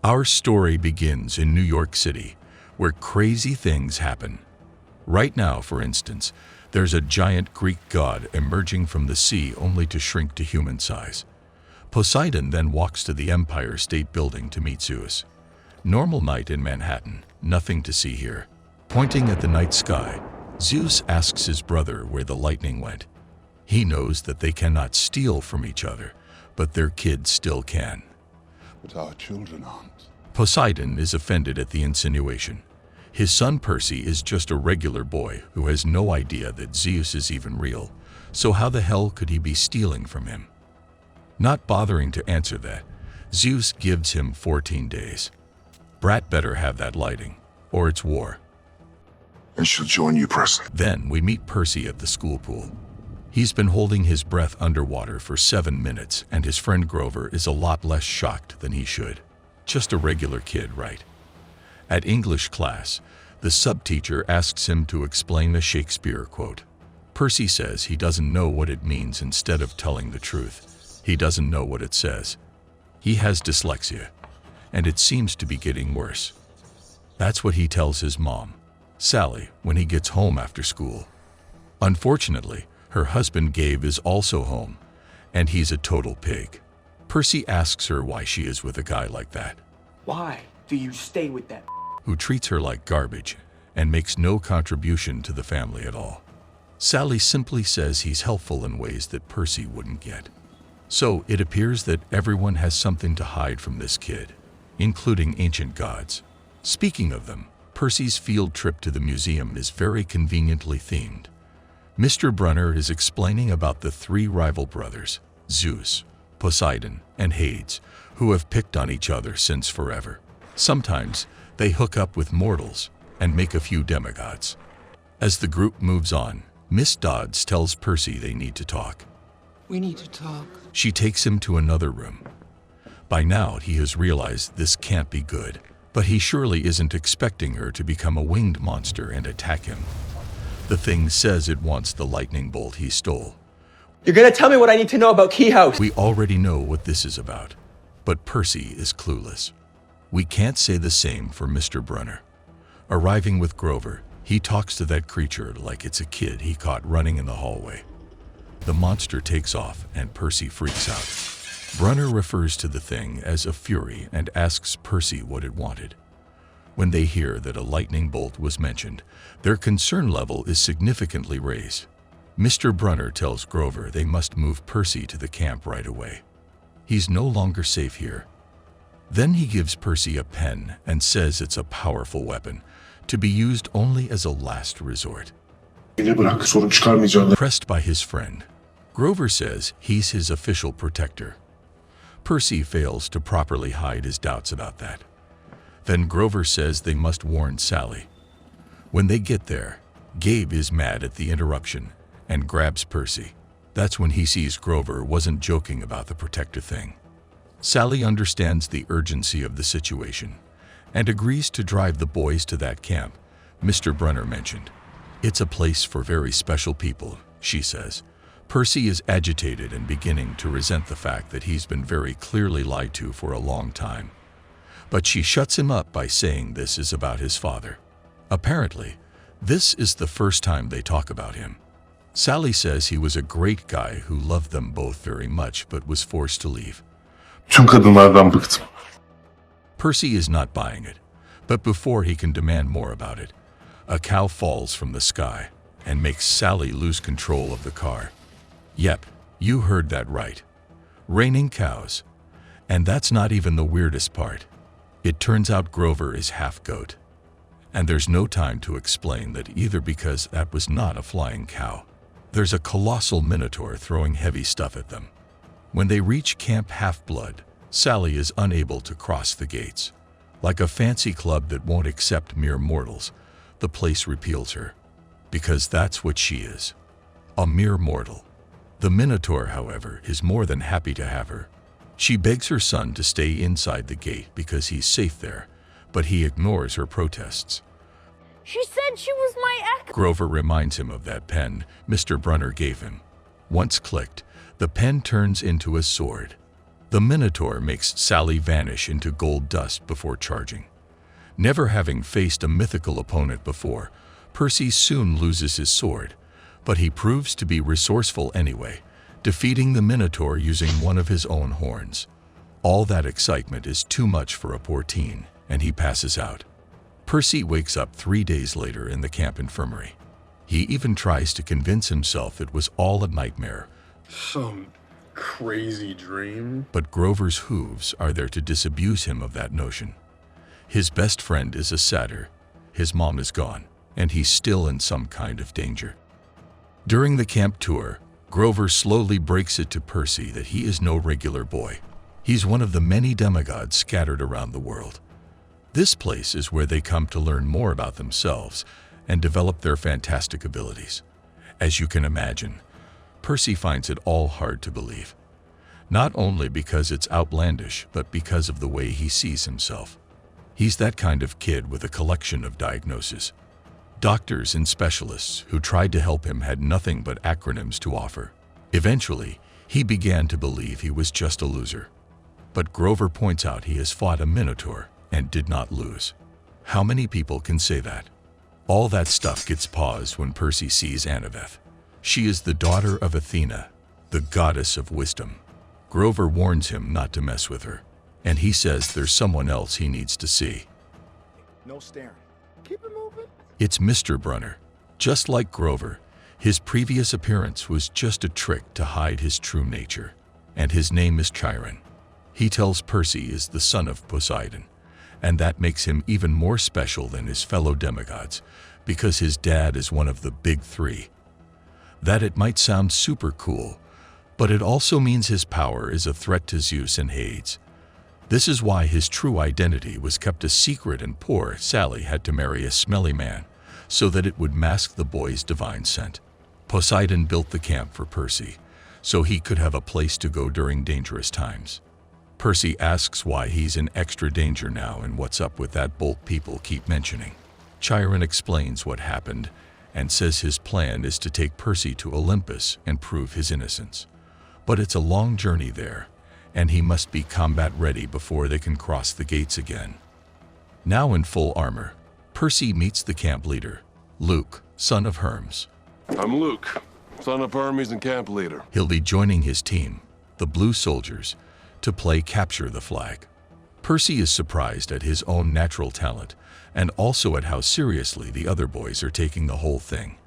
Our story begins in New York City, where crazy things happen. Right now, for instance, there's a giant Greek god emerging from the sea only to shrink to human size. Poseidon then walks to the Empire State Building to meet Zeus. Normal night in Manhattan, nothing to see here. Pointing at the night sky, Zeus asks his brother where the lightning went. He knows that they cannot steal from each other, but their kids still can. But our children aren't. Poseidon is offended at the insinuation. His son Percy is just a regular boy who has no idea that Zeus is even real, so how the hell could he be stealing from him? Not bothering to answer that, Zeus gives him 14 days. Brat better have that lighting, or it's war. I shall join you, Percy. Then we meet Percy at the school pool. He's been holding his breath underwater for 7 minutes, and his friend Grover is a lot less shocked than he should. Just a regular kid, right? At English class, the subteacher asks him to explain a Shakespeare quote. Percy says he doesn't know what it means instead of telling the truth. He doesn't know what it says. He has dyslexia, and it seems to be getting worse. That's what he tells his mom, Sally, when he gets home after school. Unfortunately, her husband Gabe is also home, and he's a total pig. Percy asks her why she is with a guy like that. Why do you stay with that? Who treats her like garbage and makes no contribution to the family at all. Sally simply says he's helpful in ways that Percy wouldn't get. So it appears that everyone has something to hide from this kid, including ancient gods. Speaking of them, Percy's field trip to the museum is very conveniently themed. Mr. Brunner is explaining about the 3 rival brothers, Zeus, Poseidon, and Hades, who have picked on each other since forever. Sometimes they hook up with mortals and make a few demigods. As the group moves on, Miss Dodds tells Percy they need to talk. We need to talk. She takes him to another room. By now, he has realized this can't be good, but he surely isn't expecting her to become a winged monster and attack him. The thing says it wants the lightning bolt he stole. You're gonna tell me what I need to know about Key House. We already know what this is about, but Percy is clueless. We can't say the same for Mr. Brunner. Arriving with Grover, he talks to that creature like it's a kid he caught running in the hallway. The monster takes off and Percy freaks out. Brunner refers to the thing as a fury and asks Percy what it wanted. When they hear that a lightning bolt was mentioned, their concern level is significantly raised. Mr. Brunner tells Grover they must move Percy to the camp right away. He's no longer safe here. Then he gives Percy a pen and says it's a powerful weapon, to be used only as a last resort. Pressed by his friend, Grover says he's his official protector. Percy fails to properly hide his doubts about that. Then Grover says they must warn Sally. When they get there, Gabe is mad at the interruption and grabs Percy. That's when he sees Grover wasn't joking about the protector thing. Sally understands the urgency of the situation and agrees to drive the boys to that camp Mr. Brunner mentioned. It's a place for very special people, she says. Percy is agitated and beginning to resent the fact that he's been very clearly lied to for a long time. But she shuts him up by saying this is about his father. Apparently, this is the first time they talk about him. Sally says he was a great guy who loved them both very much but was forced to leave. Percy is not buying it, but before he can demand more about it, a cow falls from the sky and makes Sally lose control of the car. Yep, you heard that right. Raining cows. And that's not even the weirdest part. It turns out Grover is half goat. And there's no time to explain that either because that was not a flying cow. There's a colossal minotaur throwing heavy stuff at them. When they reach Camp Half-Blood, Sally is unable to cross the gates. Like a fancy club that won't accept mere mortals, the place repeals her. Because that's what she is. A mere mortal. The Minotaur, however, is more than happy to have her. She begs her son to stay inside the gate because he's safe there, but he ignores her protests. She said she was my ex. Grover reminds him of that pen Mr. Brunner gave him. Once clicked, the pen turns into a sword. The Minotaur makes Sally vanish into gold dust before charging. Never having faced a mythical opponent before, Percy soon loses his sword, but he proves to be resourceful anyway, defeating the Minotaur using one of his own horns. All that excitement is too much for a poor teen, and he passes out. Percy wakes up 3 days later in the camp infirmary. He even tries to convince himself it was all a nightmare. Some crazy dream. But Grover's hooves are there to disabuse him of that notion. His best friend is a satyr, his mom is gone, and he's still in some kind of danger. During the camp tour, Grover slowly breaks it to Percy that he is no regular boy. He's one of the many demigods scattered around the world. This place is where they come to learn more about themselves and develop their fantastic abilities. As you can imagine, Percy finds it all hard to believe. Not only because it's outlandish, but because of the way he sees himself. He's that kind of kid with a collection of diagnoses. Doctors and specialists who tried to help him had nothing but acronyms to offer. Eventually, he began to believe he was just a loser. But Grover points out he has fought a Minotaur and did not lose. How many people can say that? All that stuff gets paused when Percy sees Annabeth. She is the daughter of Athena, the goddess of wisdom. Grover warns him not to mess with her, and he says there's someone else he needs to see. No staring. Keep it moving. It's Mr. Brunner. Just like Grover, his previous appearance was just a trick to hide his true nature, and his name is Chiron. He tells Percy is the son of Poseidon, and that makes him even more special than his fellow demigods, because his dad is one of the big three. That it might sound super cool, but it also means his power is a threat to Zeus and Hades. This is why his true identity was kept a secret and poor Sally had to marry a smelly man, so that it would mask the boy's divine scent. Poseidon built the camp for Percy, so he could have a place to go during dangerous times. Percy asks why he's in extra danger now and what's up with that bolt people keep mentioning. Chiron explains what happened and says his plan is to take Percy to Olympus and prove his innocence. But it's a long journey there, and he must be combat ready before they can cross the gates again. Now in full armor, Percy meets the camp leader, Luke, son of Hermes. I'm Luke, son of Hermes and camp leader. He'll be joining his team, the Blue Soldiers, to play Capture the Flag. Percy is surprised at his own natural talent and also at how seriously the other boys are taking the whole thing.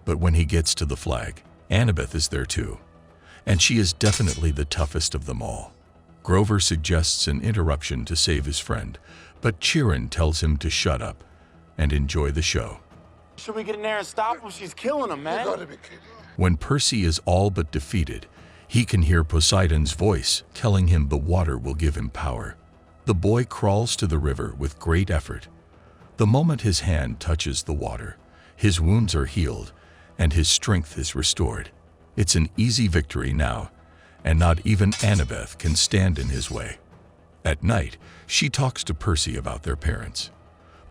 But when he gets to the flag, Annabeth is there too, and she is definitely the toughest of them all. Grover suggests an interruption to save his friend, but Chiron tells him to shut up and enjoy the show. Should we get in there and stop him? She's killing him, man. You gotta be kidding. When Percy is all but defeated, he can hear Poseidon's voice telling him the water will give him power. The boy crawls to the river with great effort. The moment his hand touches the water, his wounds are healed and his strength is restored. It's an easy victory now, and not even Annabeth can stand in his way. At night, she talks to Percy about their parents.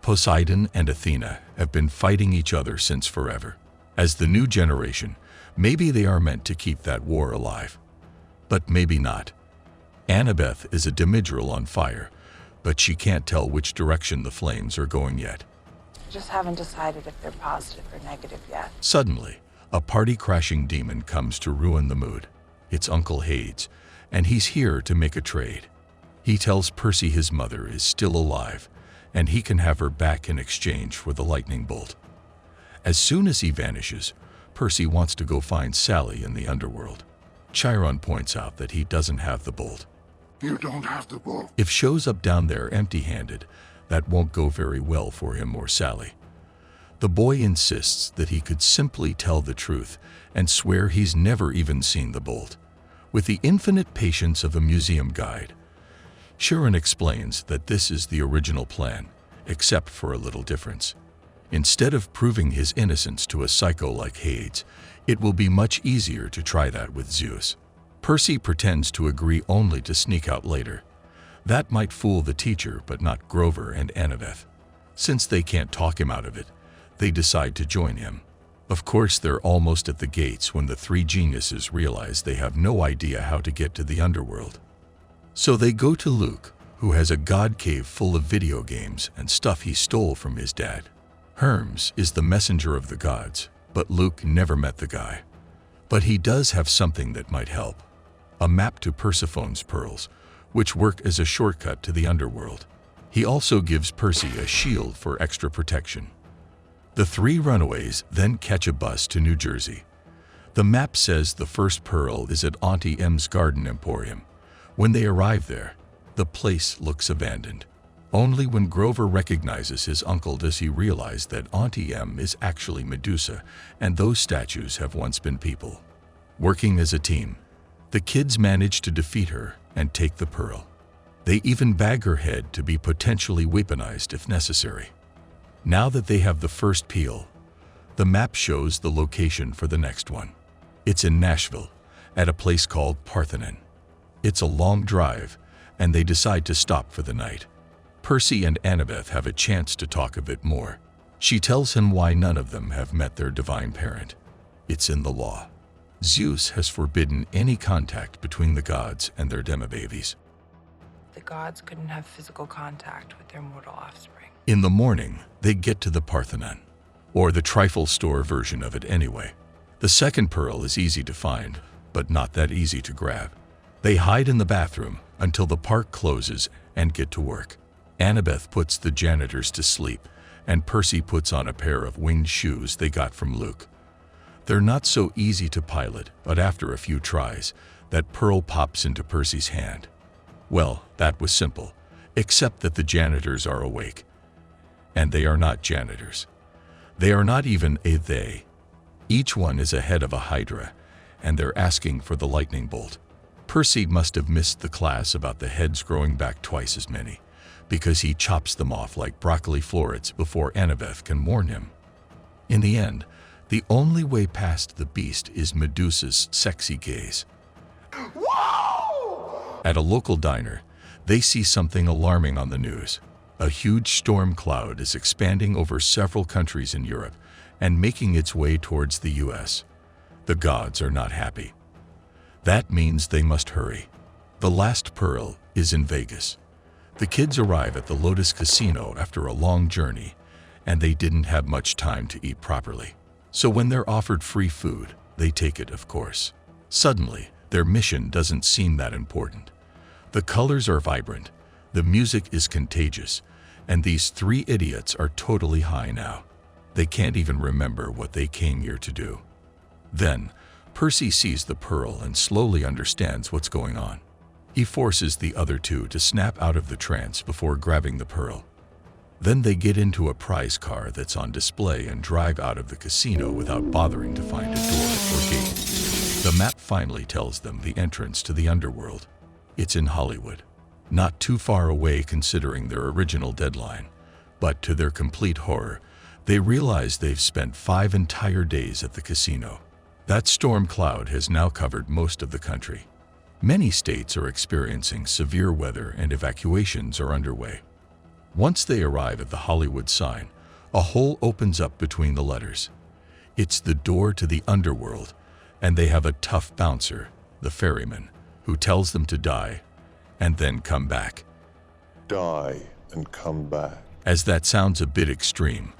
Poseidon and Athena have been fighting each other since forever. As the new generation, maybe they are meant to keep that war alive. But maybe not. Annabeth is a demidril on fire, but she can't tell which direction the flames are going yet. Just haven't decided if they're positive or negative yet. Suddenly, a party-crashing demon comes to ruin the mood. It's Uncle Hades, and he's here to make a trade. He tells Percy his mother is still alive, and he can have her back in exchange for the lightning bolt. As soon as he vanishes, Percy wants to go find Sally in the underworld. Chiron points out that he doesn't have the bolt. You don't have the bolt. If shows up down there empty-handed, that won't go very well for him or Sally. The boy insists that he could simply tell the truth and swear he's never even seen the bolt. With the infinite patience of a museum guide, Chiron explains that this is the original plan, except for a little difference. Instead of proving his innocence to a psycho like Hades, it will be much easier to try that with Zeus. Percy pretends to agree only to sneak out later. That might fool the teacher, but not Grover and Annabeth. Since they can't talk him out of it, they decide to join him. Of course, they're almost at the gates when the three geniuses realize they have no idea how to get to the underworld. So they go to Luke, who has a god cave full of video games and stuff he stole from his dad. Hermes is the messenger of the gods, but Luke never met the guy. But he does have something that might help. A map to Persephone's pearls, which work as a shortcut to the underworld. He also gives Percy a shield for extra protection. The three runaways then catch a bus to New Jersey. The map says the first pearl is at Auntie M's Garden Emporium. When they arrive there, the place looks abandoned. Only when Grover recognizes his uncle does he realize that Auntie M is actually Medusa, and those statues have once been people. Working as a team, the kids manage to defeat her and take the pearl. They even bag her head to be potentially weaponized if necessary. Now that they have the first peel, the map shows the location for the next one. It's in Nashville, at a place called Parthenon. It's a long drive, and they decide to stop for the night. Percy and Annabeth have a chance to talk a bit more. She tells him why none of them have met their divine parent. It's in the law. Zeus has forbidden any contact between the gods and their demibabies. The gods couldn't have physical contact with their mortal offspring. In the morning, they get to the Parthenon, or the trifle store version of it anyway. The second pearl is easy to find, but not that easy to grab. They hide in the bathroom until the park closes and get to work. Annabeth puts the janitors to sleep, and Percy puts on a pair of winged shoes they got from Luke. They're not so easy to pilot, but after a few tries, that pearl pops into Percy's hand. Well, that was simple, except that the janitors are awake. And they are not janitors. They are not even a they. Each one is a head of a hydra, and they're asking for the lightning bolt. Percy must have missed the class about the heads growing back twice as many, because he chops them off like broccoli florets before Annabeth can warn him. In the end, the only way past the beast is Medusa's sexy gaze. Whoa! At a local diner, they see something alarming on the news. A huge storm cloud is expanding over several countries in Europe and making its way towards the US. The gods are not happy. That means they must hurry. The last pearl is in Vegas. The kids arrive at the Lotus Casino after a long journey, and they didn't have much time to eat properly. So when they're offered free food, they take it, of course. Suddenly, their mission doesn't seem that important. The colors are vibrant, the music is contagious, and these three idiots are totally high now. They can't even remember what they came here to do. Then, Percy sees the pearl and slowly understands what's going on. He forces the other two to snap out of the trance before grabbing the pearl. Then they get into a prize car that's on display and drive out of the casino without bothering to find a door or gate. The map finally tells them the entrance to the underworld. It's in Hollywood. Not too far away considering their original deadline, but to their complete horror, they realize they've spent 5 entire days at the casino. That storm cloud has now covered most of the country. Many states are experiencing severe weather and evacuations are underway. Once they arrive at the Hollywood sign, a hole opens up between the letters. It's the door to the underworld, and they have a tough bouncer, the ferryman, who tells them to die and then come back. Die and come back. As that sounds a bit extreme,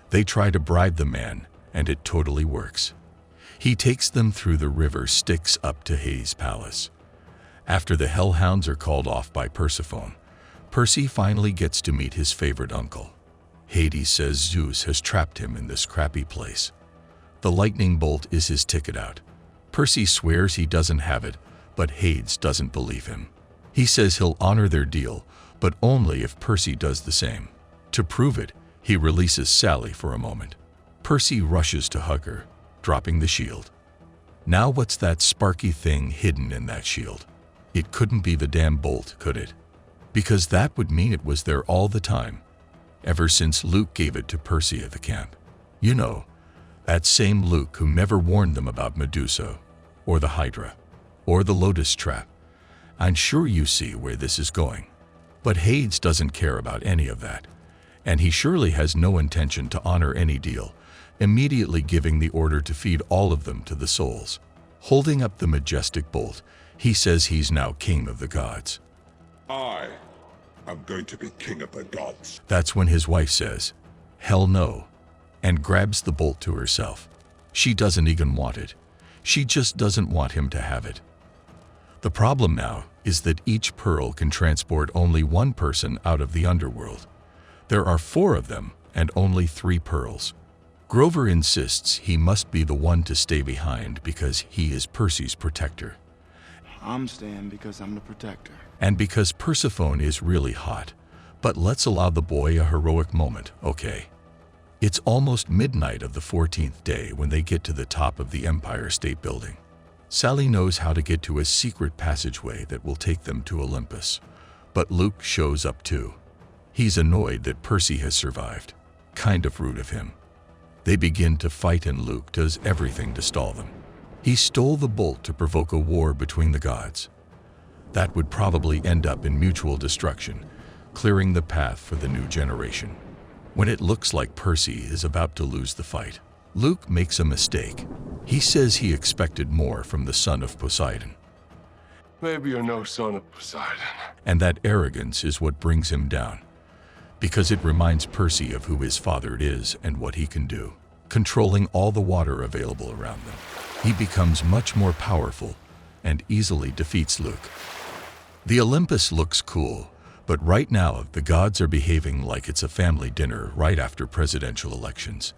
they try to bribe the man, and it totally works. He takes them through the river Styx up to Hades' palace. After the hellhounds are called off by Persephone, Percy finally gets to meet his favorite uncle. Hades says Zeus has trapped him in this crappy place. The lightning bolt is his ticket out. Percy swears he doesn't have it, but Hades doesn't believe him. He says he'll honor their deal, but only if Percy does the same. To prove it, he releases Sally for a moment. Percy rushes to hug her, dropping the shield. Now what's that sparky thing hidden in that shield? It couldn't be the damn bolt, could it? Because that would mean it was there all the time, ever since Luke gave it to Percy at the camp. You know, that same Luke who never warned them about Medusa, or the Hydra, or the Lotus Trap. I'm sure you see where this is going. But Hades doesn't care about any of that, and he surely has no intention to honor any deal, immediately giving the order to feed all of them to the souls. Holding up the majestic bolt, he says he's now king of the gods. I am going to be king of the gods. That's when his wife says, "Hell no," and grabs the bolt to herself. She doesn't even want it. She just doesn't want him to have it. The problem now is that each pearl can transport only one person out of the underworld. There are 4 of them and only 3 pearls. Grover insists he must be the one to stay behind because he is Percy's protector. I'm staying because I'm the protector. And because Persephone is really hot. But let's allow the boy a heroic moment, okay? It's almost midnight of the 14th day when they get to the top of the Empire State Building. Sally knows how to get to a secret passageway that will take them to Olympus. But Luke shows up too. He's annoyed that Percy has survived. Kind of rude of him. They begin to fight and Luke does everything to stall them. He stole the bolt to provoke a war between the gods. That would probably end up in mutual destruction, clearing the path for the new generation. When it looks like Percy is about to lose the fight, Luke makes a mistake. He says he expected more from the son of Poseidon. Maybe you're no son of Poseidon. And that arrogance is what brings him down, because it reminds Percy of who his father is and what he can do, controlling all the water available around them. He becomes much more powerful and easily defeats Luke. The Olympus looks cool, but right now the gods are behaving like it's a family dinner right after presidential elections.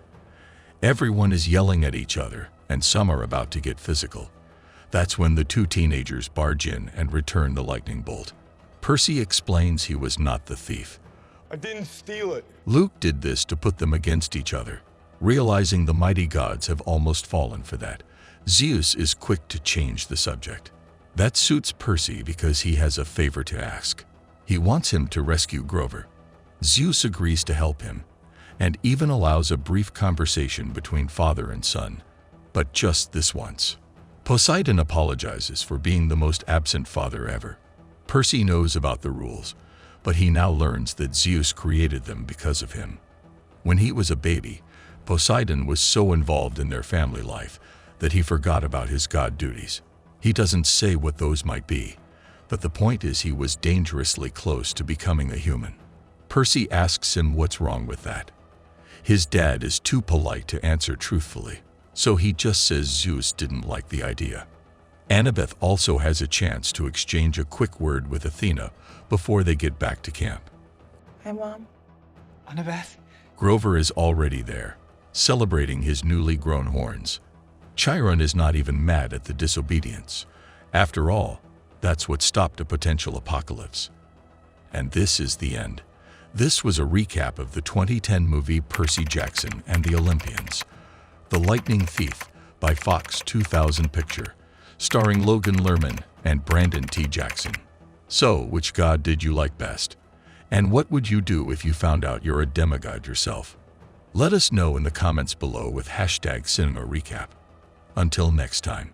Everyone is yelling at each other, and some are about to get physical. That's when the 2 teenagers barge in and return the lightning bolt. Percy explains he was not the thief. I didn't steal it. Luke did this to put them against each other. Realizing the mighty gods have almost fallen for that, Zeus is quick to change the subject. That suits Percy because he has a favor to ask. He wants him to rescue Grover. Zeus agrees to help him, and even allows a brief conversation between father and son, but just this once. Poseidon apologizes for being the most absent father ever. Percy knows about the rules, but he now learns that Zeus created them because of him. When he was a baby, Poseidon was so involved in their family life that he forgot about his god duties. He doesn't say what those might be, but the point is he was dangerously close to becoming a human. Percy asks him what's wrong with that. His dad is too polite to answer truthfully, so he just says Zeus didn't like the idea. Annabeth also has a chance to exchange a quick word with Athena before they get back to camp. Hi, Mom. Annabeth? Grover is already there, celebrating his newly grown horns. Chiron is not even mad at the disobedience. After all, that's what stopped a potential apocalypse. And this is the end. This was a recap of the 2010 movie Percy Jackson and the Olympians, The Lightning Thief by Fox 2000 Picture, starring Logan Lerman and Brandon T. Jackson. So, which god did you like best? And what would you do if you found out you're a demigod yourself? Let us know in the comments below with #CinemaRecap. Until next time.